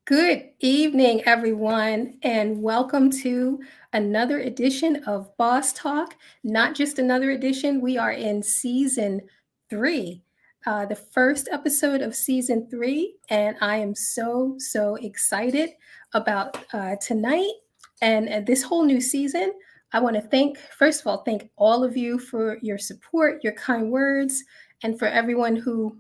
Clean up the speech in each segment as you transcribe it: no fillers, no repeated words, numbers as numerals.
Good evening, everyone, and welcome to another edition of Boss Talk. Not just another edition, we are in season three, the first episode of season three, and I am so excited about tonight and this whole new season. I want to first of all, thank all of you for your support, your kind words, and for everyone who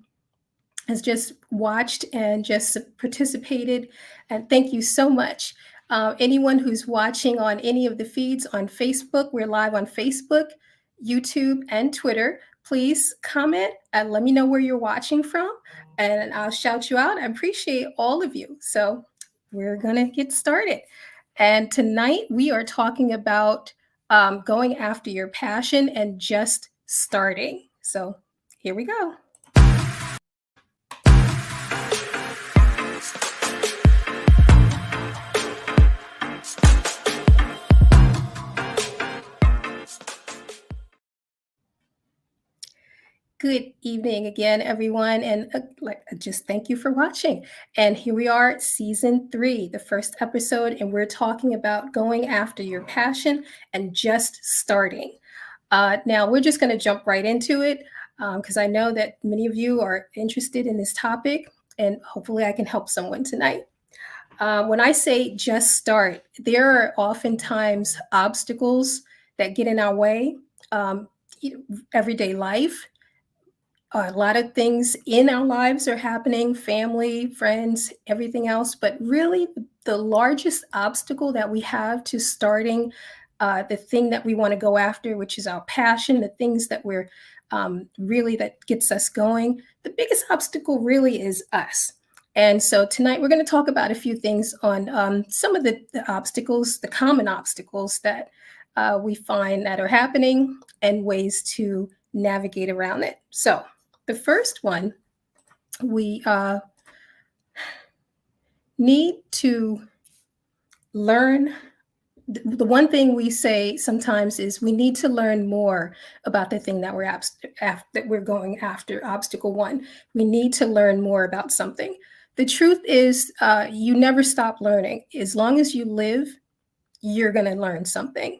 has just watched and just participated. And thank you so much. Anyone who's watching on any of the feeds on Facebook, we're live on Facebook, YouTube, and Twitter. Please comment and let me know where you're watching from, and I'll shout you out. I appreciate all of you. So we're going to get started. And tonight we are talking about going after your passion and just starting. So here we go. Good evening again, everyone, and just thank you for watching. And here we are, season three, the first episode, and we're talking about going after your passion and just starting. Now, we're just going to jump right into it because I know that many of you are interested in this topic, and hopefully, I can help someone tonight. When I say just start, there are oftentimes obstacles that get in our way. Um, Everyday life, a lot of things in our lives are happening, family, friends, everything else. But really, the largest obstacle that we have to starting the thing that we want to go after, which is our passion, the things that we're really that gets us going, the biggest obstacle really is us. And so tonight we're going to talk about a few things on some of the obstacles, the common obstacles that we find that are happening and ways to navigate around it. So, the first one, we need to learn. The one thing we say sometimes is we need to learn more about the thing that we're going after. Obstacle one, we need to learn more about something. The truth is, you never stop learning. As long as you live, you're going to learn something.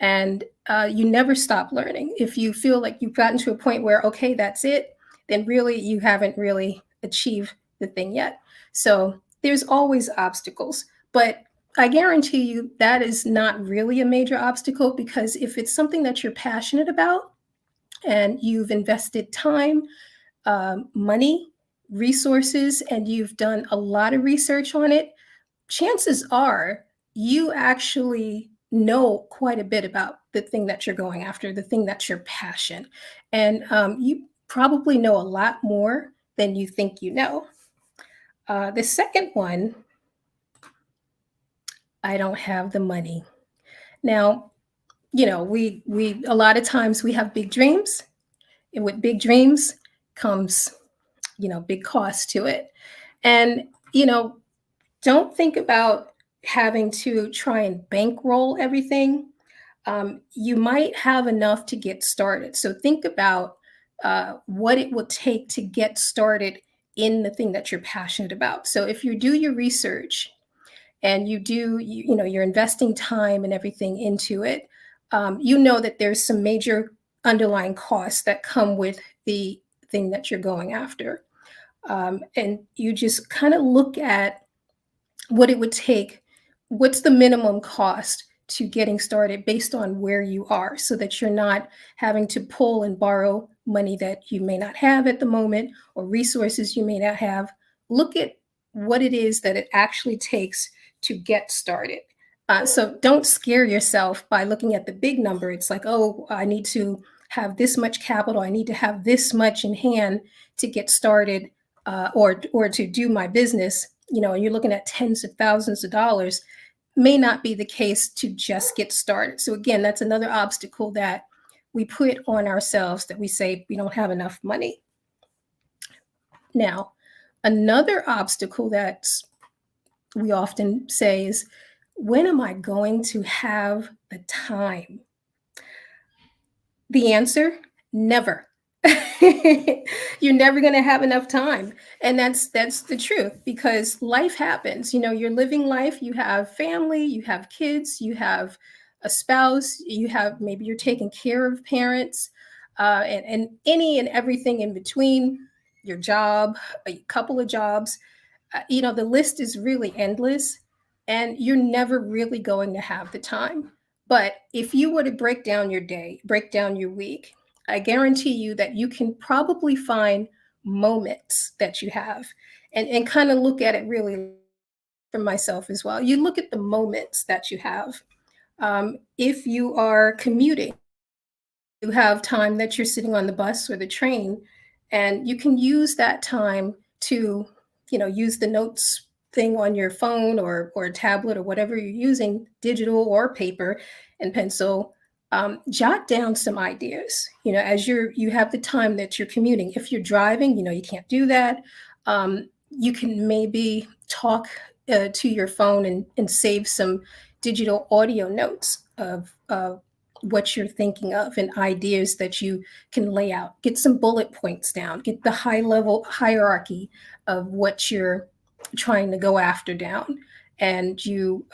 And you never stop learning. If you feel like you've gotten to a point where, okay, that's it, then really you haven't really achieved the thing yet. So there's always obstacles. But I guarantee you that is not really a major obstacle, because if it's something that you're passionate about and you've invested time, money, resources, and you've done a lot of research on it, chances are you actually know quite a bit about the thing that you're going after, the thing that's your passion. And you probably know a lot more than you think you know. The second one, I don't have the money. Now, we a lot of times we have big dreams, and with big dreams comes, big cost to it. And, don't think about having to try and bankroll everything. You might have enough to get started. So think about what it will take to get started in the thing that you're passionate about. So if you do your research and you're investing time and everything into it, you know that there's some major underlying costs that come with the thing that you're going after. And you just kind of look at what it would take, what's the minimum cost to getting started based on where you are, so that you're not having to pull and borrow money that you may not have at the moment or resources you may not have. Look at what it is that it actually takes to get started. So don't scare yourself by looking at the big number. It's like, oh, I need to have this much capital, I need to have this much in hand to get started, or to do my business. And you're looking at tens of thousands of dollars. May not be the case to just get started. So again, that's another obstacle that we put on ourselves, that we say we don't have enough money. Now, another obstacle that we often say is, when am I going to have the time? The answer, never. You're never going to have enough time. And that's the truth, because life happens. You're living life, you have family, you have kids, you have a spouse, you have, maybe you're taking care of parents, and any and everything in between, your job, a couple of jobs. The list is really endless, and you're never really going to have the time. But if you were to break down your day, break down your week, I guarantee you that you can probably find moments that you have, and kind of look at it really for myself as well. You look at the moments that you have. If you are commuting, you have time that you're sitting on the bus or the train, and you can use that time to, use the notes thing on your phone or tablet or whatever you're using, digital or paper and pencil. Jot down some ideas, as you have the time that you're commuting. If you're driving, you can't do that. You can maybe talk to your phone, and save some digital audio notes of what you're thinking of and ideas that you can lay out. Get some bullet points down, get the high level hierarchy of what you're trying to go after down. And you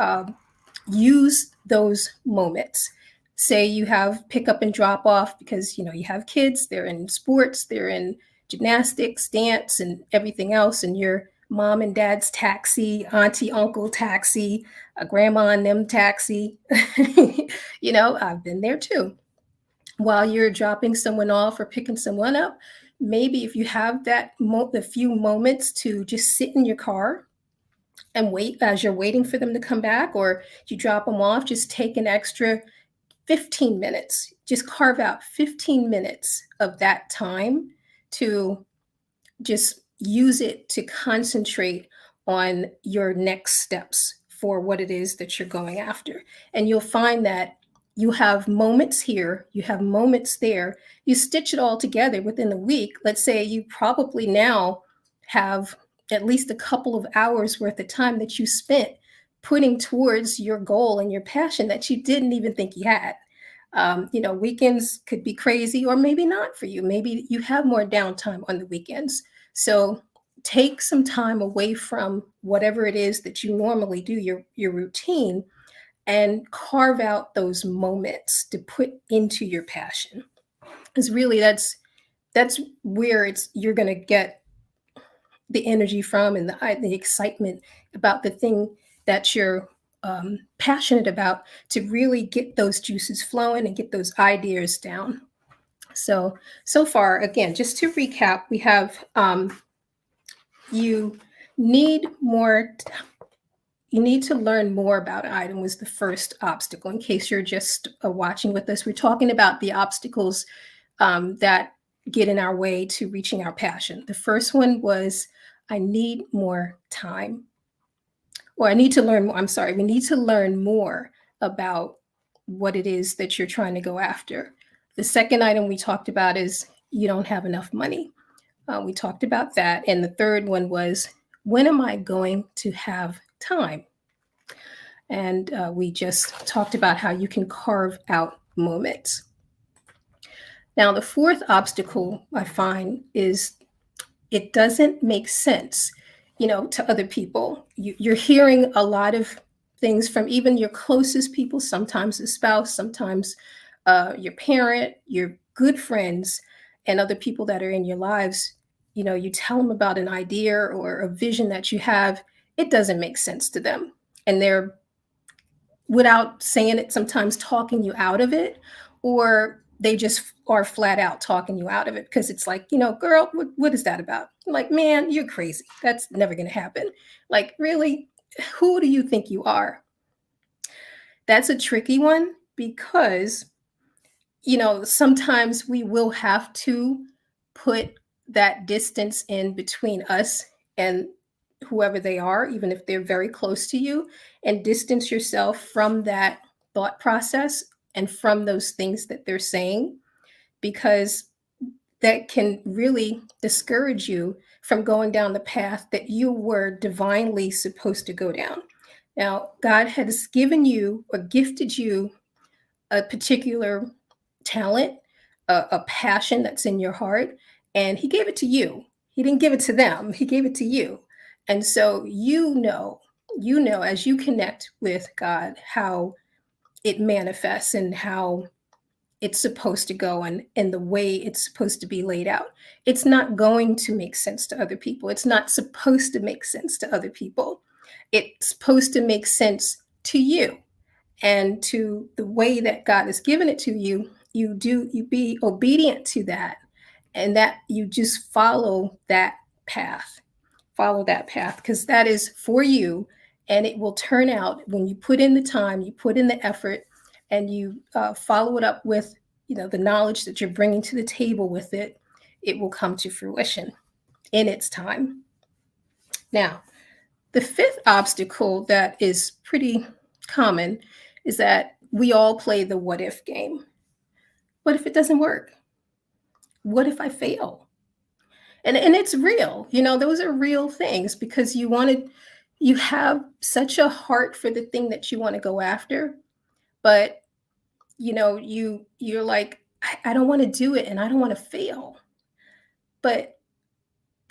use those moments. Say you have pick up and drop off, because you have kids, they're in sports, they're in gymnastics, dance, and everything else, and your mom and dad's taxi, auntie, uncle taxi, a grandma and them taxi. I've been there too. While you're dropping someone off or picking someone up, maybe if you have the few moments to just sit in your car and wait as you're waiting for them to come back, or you drop them off, just take an extra 15 minutes. Just carve out 15 minutes of that time to just use it to concentrate on your next steps for what it is that you're going after. And you'll find that you have moments here, you have moments there. You stitch it all together within a week. Let's say you probably now have at least a couple of hours worth of time that you spent putting towards your goal and your passion that you didn't even think you had. Weekends could be crazy, or maybe not for you. Maybe you have more downtime on the weekends. So take some time away from whatever it is that you normally do, your routine, and carve out those moments to put into your passion. Because really, that's where you're going to get the energy from, and the excitement about the thing that you're passionate about, to really get those juices flowing and get those ideas down. So far, again, just to recap, we have you need more. You need to learn more about an item was the first obstacle. In case you're just watching with us, we're talking about the obstacles that get in our way to reaching our passion. The first one was, I need more time, or I need to learn more. I'm sorry, we need to learn more about what it is that you're trying to go after. The second item we talked about is, you don't have enough money. We talked about that. And the third one was, when am I going to have time? And we just talked about how you can carve out moments. Now, the fourth obstacle I find is, it doesn't make sense, to other people. You're hearing a lot of things from even your closest people, sometimes a spouse, sometimes your parent, your good friends, and other people that are in your lives. You tell them about an idea or a vision that you have, it doesn't make sense to them. And they're, without saying it, sometimes talking you out of it, or they just are flat out talking you out of it, because it's like, girl, what is that about? Like, man, you're crazy. That's never going to happen. Like, really? Who do you think you are? That's a tricky one, because, sometimes we will have to put that distance in between us and whoever they are, even if they're very close to you, and distance yourself from that thought process and from those things that they're saying, because that can really discourage you from going down the path that you were divinely supposed to go down. Now, God has given you or gifted you a particular talent, a passion that's in your heart, and he gave it to you. He didn't give it to them, he gave it to you. And so you know as you connect with God how it manifests and how it's supposed to go and the way it's supposed to be laid out. It's not going to make sense to other people. It's not supposed to make sense to other people. It's supposed to make sense to you and to the way that God has given it to you. You be obedient to that, and that you just path. Follow that path because that is for you, and it will turn out when you put in the time, you put in the effort, and you follow it up with the knowledge that you're bringing to the table with it. It will come to fruition in its time. Now, the fifth obstacle that is pretty common is that we all play the what if game. What if it doesn't work? What if I fail? And it's real. Those are real things because you have such a heart for the thing that you want to go after, but you're like, I don't want to do it and I don't want to fail. But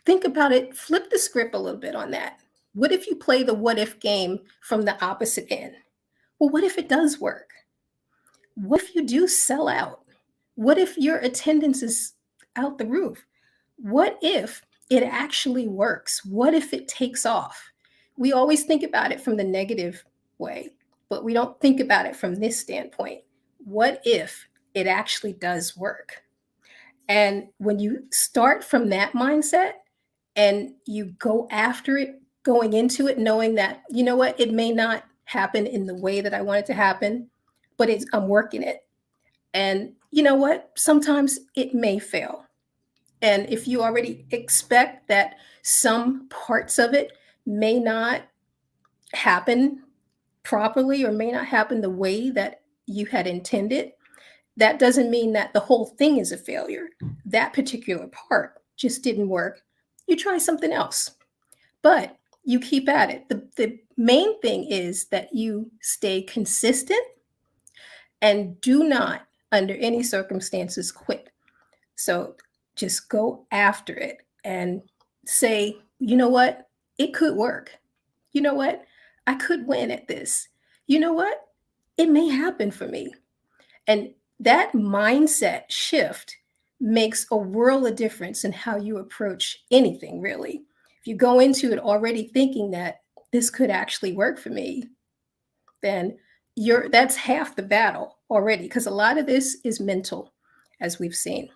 think about it, flip the script a little bit on that. What if you play the what if game from the opposite end? Well, what if it does work? What if you do sell out? What if your attendance is out the roof? What if it actually works? What if it takes off? We always think about it from the negative way, but we don't think about it from this standpoint. What if it actually does work? And when you start from that mindset and you go after it, going into it, knowing that, you know what, it may not happen in the way that I want it to happen, but I'm working it. And you know what? Sometimes it may fail. And if you already expect that some parts of it may not happen properly or may not happen the way that you had intended, that doesn't mean that the whole thing is a failure. That particular part just didn't work. You try something else, but you keep at it. The main thing is that you stay consistent and do not, under any circumstances, quit. So just go after it and say, you know what? It could work. You know what? I could win at this. You know what? It may happen for me. And that mindset shift makes a world of difference in how you approach anything, really. If you go into it already thinking that this could actually work for me, then that's half the battle already, because a lot of this is mental, as we've seen.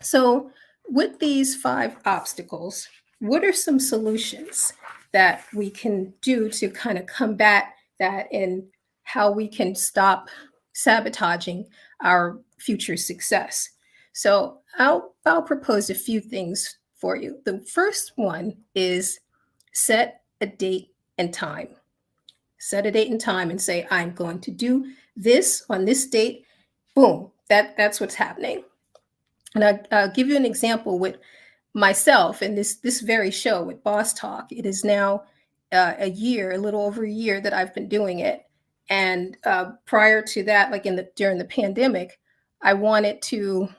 So, with these five obstacles, what are some solutions that we can do to kind of combat that and how we can stop sabotaging our future success? So, I'll propose a few things for you. The first one is set a date and time. Set a date and time and say, I'm going to do this on this date. Boom, that's what's happening. And I'll give you an example with myself and this very show with Boss Talk. It is now a little over a year that I've been doing it. And prior to that, like during the pandemic, I wanted to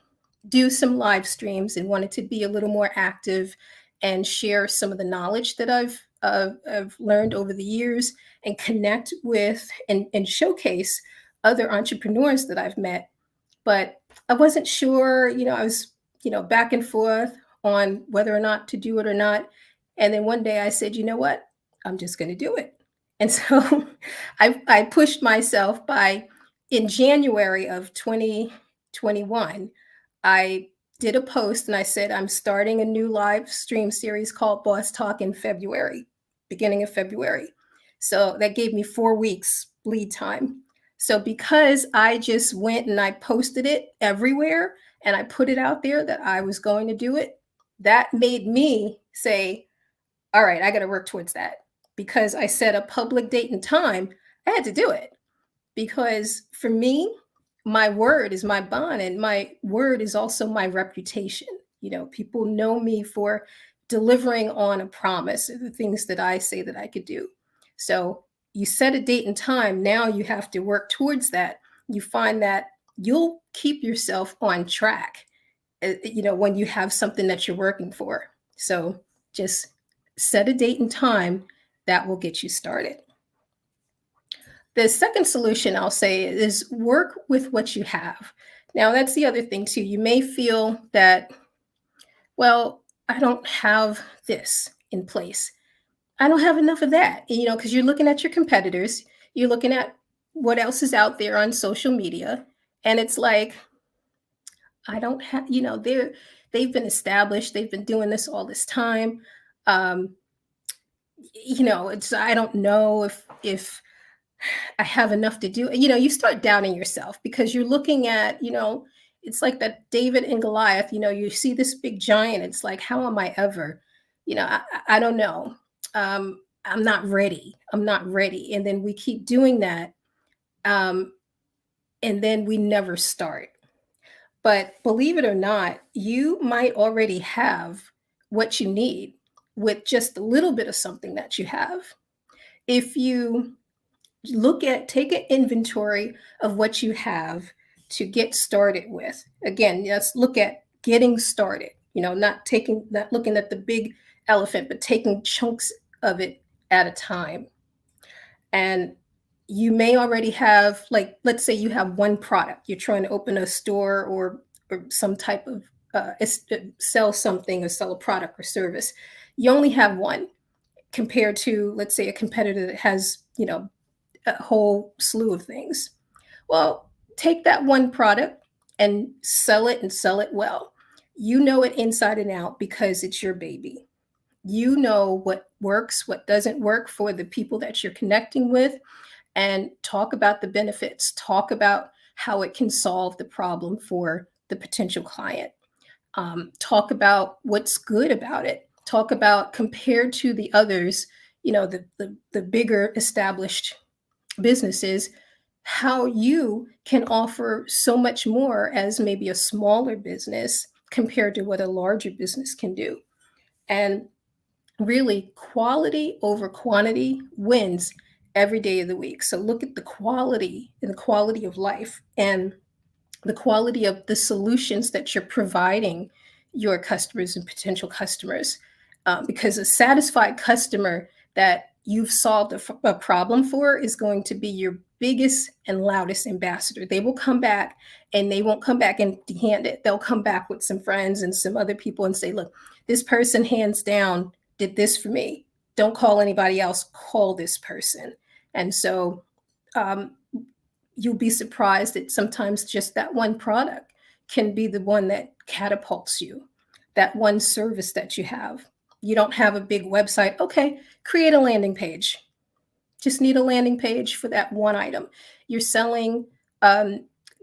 do some live streams and wanted to be a little more active and share some of the knowledge that I've learned over the years and connect with and showcase other entrepreneurs that I've met. But I wasn't sure, I was, back and forth on whether or not to do it or not. And then one day I said, you know what? I'm just going to do it. And so I pushed myself in January of 2021, I did a post and I said, I'm starting a new live stream series called Boss Talk in February, beginning of February. So that gave me 4 weeks lead time. So because I just went and I posted it everywhere and I put it out there that I was going to do it, that made me say, all right, I got to work towards that. Because I set a public date and time, I had to do it. Because for me, my word is my bond and my word is also my reputation. People know me for delivering on a promise, the things that I say that I could do. So you set a date and time. Now you have to work towards that. You find that you'll keep yourself on track, when you have something that you're working for. So just set a date and time that will get you started. The second solution I'll say is work with what you have. Now, that's the other thing too. You may feel that, well, I don't have this in place. I don't have enough of that, because you're looking at your competitors, you're looking at what else is out there on social media, and it's like, I don't have, they've been established, they've been doing this all this time. Um, it's I don't know if I have enough to do. You start doubting yourself because you're looking at, it's like that David and Goliath, you see this big giant. It's like, how am I ever, I don't know. I'm not ready. I'm not ready. And then we keep doing that. Um, and then we never start. But believe it or not, you might already have what you need with just a little bit of something that you have. If you take an inventory of what you have to get started with. Again, let's look at getting started, not looking at the big elephant, but taking chunks of it at a time. And you may already have, like, let's say you have one product, you're trying to open a store or some type of sell something or sell a product or service. You only have one compared to, let's say, a competitor that has, a whole slew of things. Well, take that one product and sell it well. You know it inside and out because it's your baby. You know what works, what doesn't work for the people that you're connecting with, and talk about the benefits, talk about how it can solve the problem for the potential client. Talk about what's good about it. Talk about compared to the others, the bigger established businesses, how you can offer so much more as maybe a smaller business compared to what a larger business can do. And really, quality over quantity wins every day of the week. So look at the quality and the quality of life and the quality of the solutions that you're providing your customers and potential customers. Because a satisfied customer that you've solved a problem for is going to be your biggest and loudest ambassador. They will come back, and they won't come back empty handed. They'll come back with some friends and some other people and say, look, this person hands down did this for me. Don't call anybody else, call this person. And so um, you'll be surprised that sometimes just that one product can be the one that catapults you, that one service that you have. You don't have a big website. Okay, create a landing page. Just need a landing page for that one item. You're selling,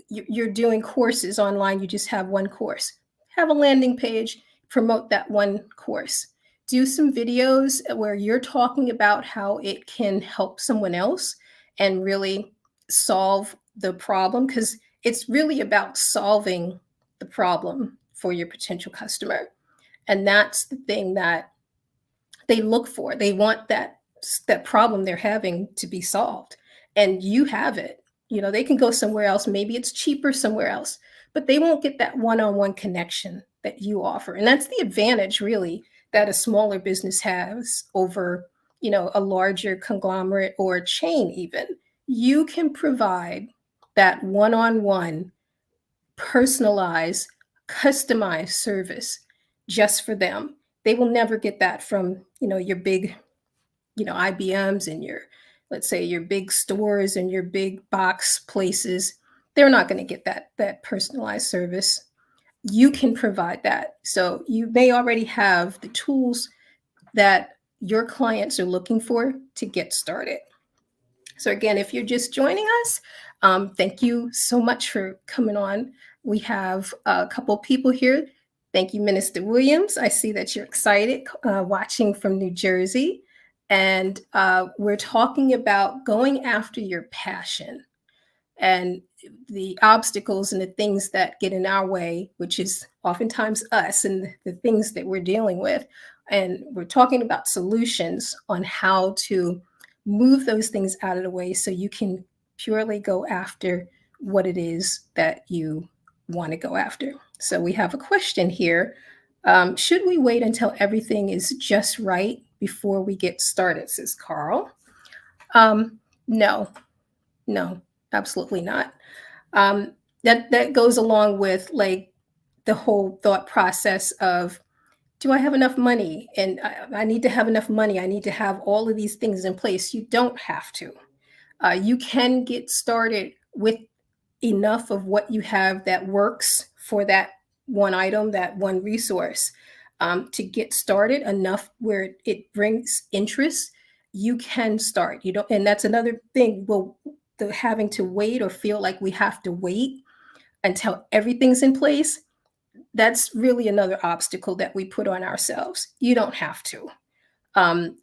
you're doing courses online. You just have one course. Have a landing page, promote that one course. Do some videos where you're talking about how it can help someone else and really solve the problem, because it's really about solving the problem for your potential customer. And that's the thing that they look for. They want that problem they're having to be solved, and you have it. They can go somewhere else, maybe it's cheaper somewhere else, but they won't get that one-on-one connection that you offer. And that's the advantage, really, that a smaller business has over, a larger conglomerate or a chain. Even you can provide that one-on-one, personalized, customized service just for them. They will never get that from, your big, IBMs and your, let's say, your big stores and your big box places. They're not going to get that personalized service. You can provide that. So you may already have the tools that your clients are looking for to get started. So again, if you're just joining us, thank you so much for coming on. We have a couple people here. Thank you, Minister Williams. I see that you're excited, watching from New Jersey. And we're talking about going after your passion and the obstacles and the things that get in our way, which is oftentimes us and the things that we're dealing with. And we're talking about solutions on how to move those things out of the way so you can purely go after what it is that you want to go after. So we have a question here. Should we wait until everything is just right before we get started, says Carl. No, no, absolutely not. That goes along with like the whole thought process of, do I have enough money? And I need to have enough money. I need to have all of these things in place. You don't have to. You can get started with enough of what you have that works for that one item, that one resource, to get started enough where it brings interest. You can start. You don't, and that's another thing. Well, the having to wait or feel like we have to wait until everything's in place, that's really another obstacle that we put on ourselves. You don't have to.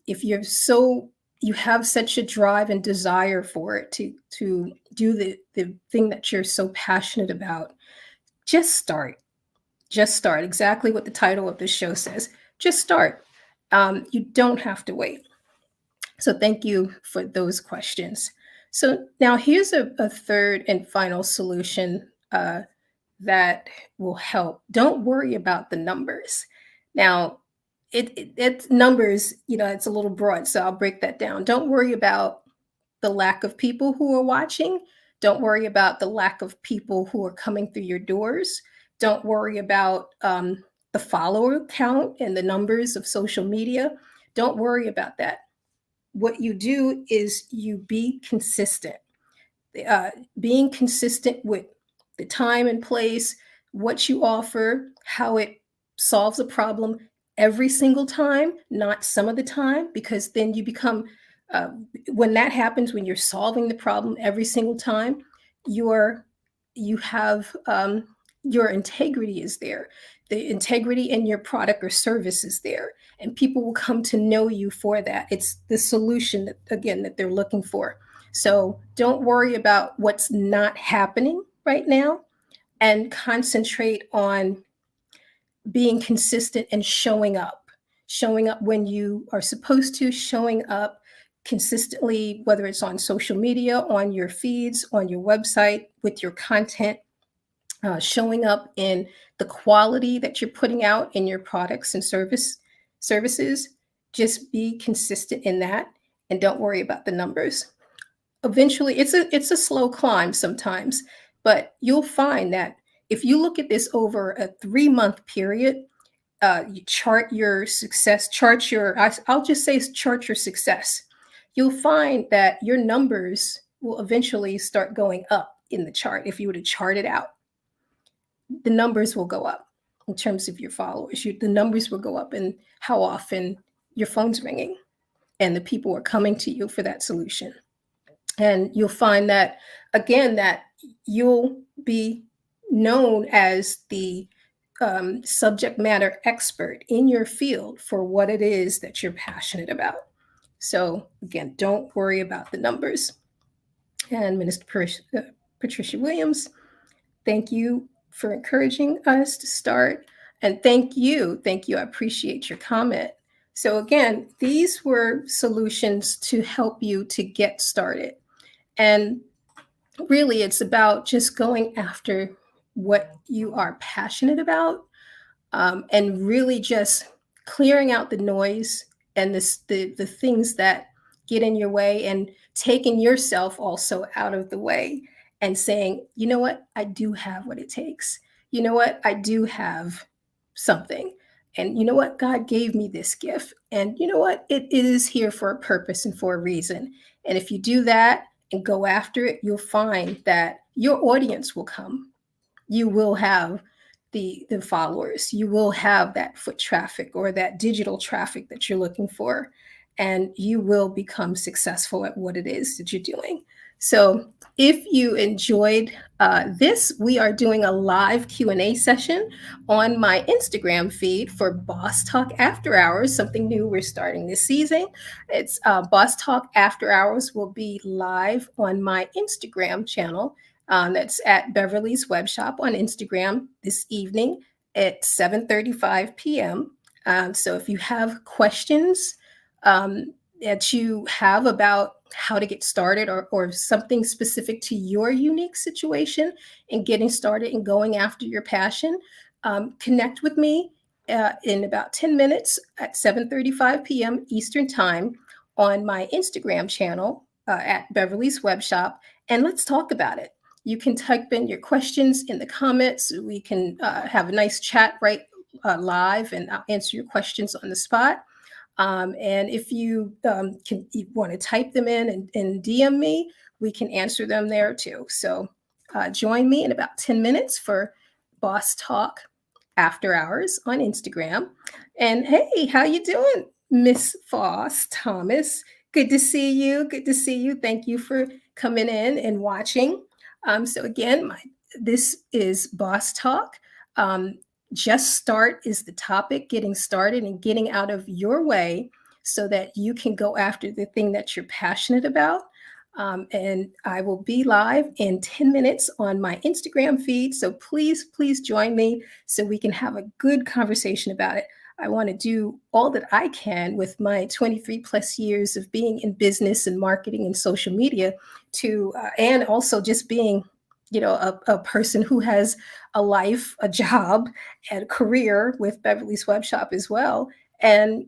If you have such a drive and desire for it to do the thing that you're so passionate about, just start. Just start. Exactly what the title of this show says. Just start. You don't have to wait. So thank you for those questions. So now here's a third and final solution that will help. Don't worry about the numbers. Now, it's numbers, it's a little broad, so I'll break that down. Don't worry about the lack of people who are watching. Don't worry about the lack of people who are coming through your doors. Don't worry about the follower count and the numbers of social media. Don't worry about that. What you do is you be consistent. Being consistent with the time and place, what you offer, how it solves a problem every single time, not some of the time, because then you become, when that happens, when you're solving the problem every single time, you have your integrity is there. The integrity in your product or service is there, and people will come to know you for that. It's the solution that, again, that they're looking for. So don't worry about what's not happening right now, and concentrate on being consistent and showing up when you are supposed to, showing up consistently, whether it's on social media, on your feeds, on your website, with your content, showing up in the quality that you're putting out in your products and services. Just be consistent in that, and don't worry about the numbers. Eventually, it's a slow climb sometimes, but you'll find that if you look at this over a 3-month period, you chart your success, I'll just say chart your success. You'll find that your numbers will eventually start going up in the chart. If you were to chart it out, the numbers will go up in terms of your followers. The numbers will go up and how often your phone's ringing and the people are coming to you for that solution. And you'll find that, again, that you'll be known as the subject matter expert in your field for what it is that you're passionate about. So again, don't worry about the numbers. And Minister Patricia Williams, thank you for encouraging us to start. And thank you. I appreciate your comment. So again, these were solutions to help you to get started. And really, it's about just going after what you are passionate about, and really just clearing out the noise and the things that get in your way, and taking yourself also out of the way, and saying, you know what, I do have what it takes. You know what, I do have something. And you know what, God gave me this gift. And you know what, it is here for a purpose and for a reason. And if you do that and go after it, you'll find that your audience will come. You will have the followers. You will have that foot traffic or that digital traffic that you're looking for, and you will become successful at what it is that you're doing. So if you enjoyed this, we are doing a live Q&A session on my Instagram feed for Boss Talk After Hours, something new we're starting this season. It's Boss Talk After Hours will be live on my Instagram channel. That's at Beverly's Web Shop on Instagram this evening at 7:35 p.m. So if you have questions, that you have about how to get started, or something specific to your unique situation and getting started and going after your passion, connect with me in about 10 minutes at 7:35 p.m. Eastern Time on my Instagram channel at Beverly's Web Shop, and let's talk about it. You can type in your questions in the comments. We can have a nice chat right live, and I'll answer your questions on the spot. And if you want to type them in and DM me, we can answer them there too. So join me in about 10 minutes for Boss Talk After Hours on Instagram. And hey, how you doing, Miss Foss Thomas? Good to see you. Good to see you. Thank you for coming in and watching. So again, this is Boss Talk. Um, just start is the topic, getting started and getting out of your way so that you can go after the thing that you're passionate about. And I will be live in 10 minutes on my Instagram feed. So please, please join me so we can have a good conversation about it. I want to do all that I can with my 23 plus years of being in business and marketing and social media and also just being, a person who has a life, a job, and a career with Beverly's Web Shop as well. And,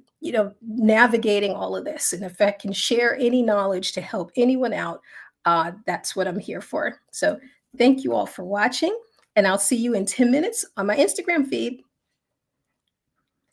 navigating all of this. And if I can share any knowledge to help anyone out, that's what I'm here for. So thank you all for watching. And I'll see you in 10 minutes on my Instagram feed.